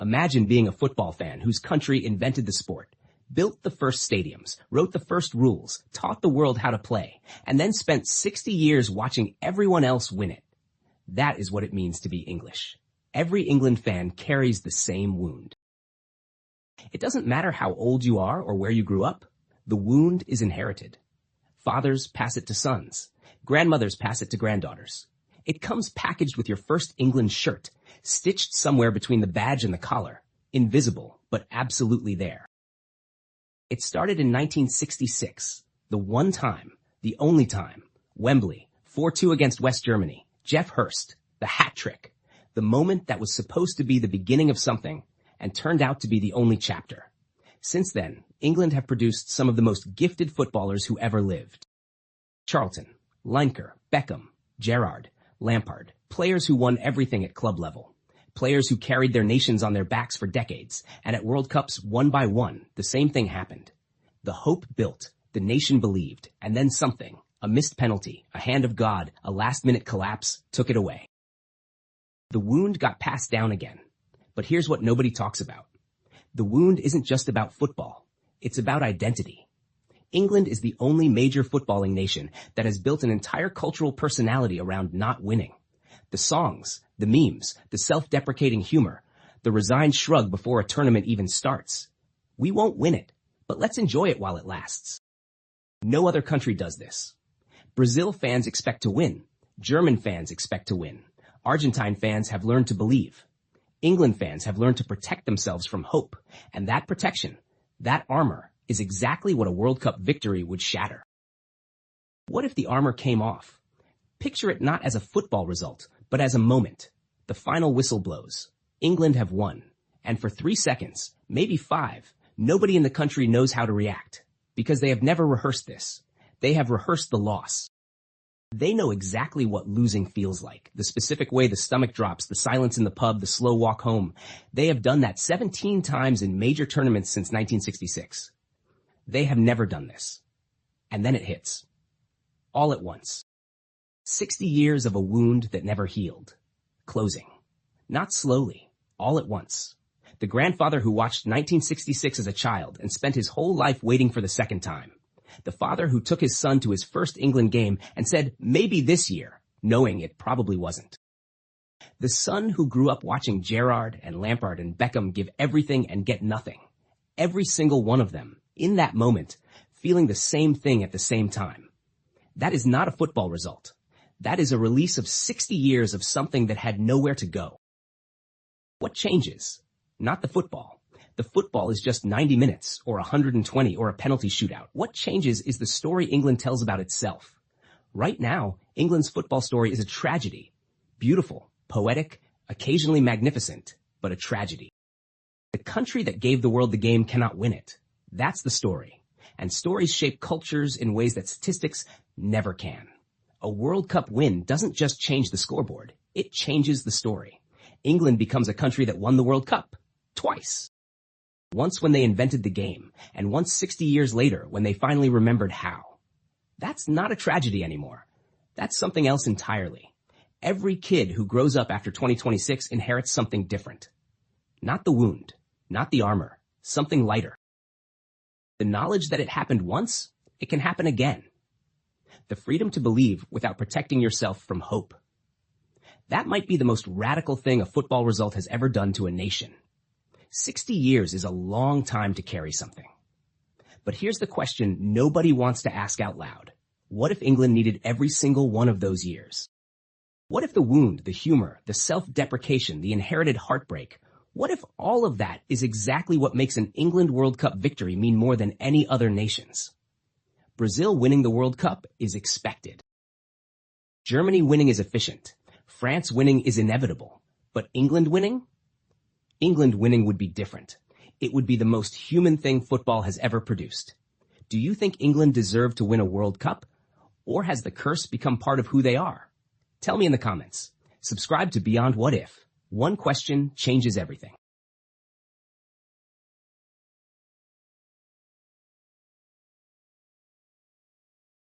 Imagine being a football fan whose country invented the sport, built the first stadiums, wrote the first rules, taught the world how to play, and then spent 60 years watching everyone else win it. That is what it means to be English. Every England fan carries the same wound. It doesn't matter how old you are or where you grew up. The wound is inherited. Fathers pass it to sons. Grandmothers pass it to granddaughters. It comes packaged with your first England shirt, stitched somewhere between the badge and the collar, invisible, but absolutely there. It started in 1966, the one time, the only time, Wembley, 4-2 against West Germany, Jeff Hurst, the hat trick, the moment that was supposed to be the beginning of something and turned out to be the only chapter. Since then, England have produced some of the most gifted footballers who ever lived. Charlton, Lineker, Beckham, Gerrard, Lampard, players who won everything at club level. Players who carried their nations on their backs for decades, and at World Cups, one by one, the same thing happened. The hope built, the nation believed, and then something, a missed penalty, a hand of God, a last-minute collapse, took it away. The wound got passed down again. But here's what nobody talks about. The wound isn't just about football. It's about identity. England is the only major footballing nation that has built an entire cultural personality around not winning. The songs, the memes, the self-deprecating humor, the resigned shrug before a tournament even starts. We won't win it, but let's enjoy it while it lasts. No other country does this. Brazil fans expect to win. German fans expect to win. Argentine fans have learned to believe. England fans have learned to protect themselves from hope, and that protection, that armor, is exactly what a World Cup victory would shatter. What if the armor came off? Picture it not as a football result, but as a moment. The final whistle blows. England have won. And for 3 seconds, maybe 5, nobody in the country knows how to react. Because they have never rehearsed this. They have rehearsed the loss. They know exactly what losing feels like. The specific way the stomach drops, the silence in the pub, the slow walk home. They have done that 17 times in major tournaments since 1966. They have never done this. And then it hits. All at once. 60 years of a wound that never healed. Closing. Not slowly. All at once. The grandfather who watched 1966 as a child and spent his whole life waiting for the second time. The father who took his son to his first England game and said, maybe this year, knowing it probably wasn't. The son who grew up watching Gerrard and Lampard and Beckham give everything and get nothing. Every single one of them, in that moment, feeling the same thing at the same time. That is not a football result. That is a release of 60 years of something that had nowhere to go. What changes? Not the football. The football is just 90 minutes, or 120, or a penalty shootout. What changes is the story England tells about itself. Right now, England's football story is a tragedy. Beautiful, poetic, occasionally magnificent, but a tragedy. The country that gave the world the game cannot win it. That's the story. And stories shape cultures in ways that statistics never can. A World Cup win doesn't just change the scoreboard. It changes the story. England becomes a country that won the World Cup. Twice. Once when they invented the game, and once 60 years later when they finally remembered how. That's not a tragedy anymore. That's something else entirely. Every kid who grows up after 2026 inherits something different. Not the wound, not the armor, something lighter. The knowledge that it happened once, it can happen again. The freedom to believe without protecting yourself from hope. That might be the most radical thing a football result has ever done to a nation. 60 years is a long time to carry something. But here's the question nobody wants to ask out loud. What if England needed every single one of those years? What if the wound, the humor, the self-deprecation, the inherited heartbreak, what if all of that is exactly what makes an England World Cup victory mean more than any other nation's? Brazil winning the World Cup is expected. Germany winning is efficient. France winning is inevitable. But England winning? England winning would be different. It would be the most human thing football has ever produced. Do you think England deserved to win a World Cup? Or has the curse become part of who they are? Tell me in the comments. Subscribe to Beyond What If. One question changes everything.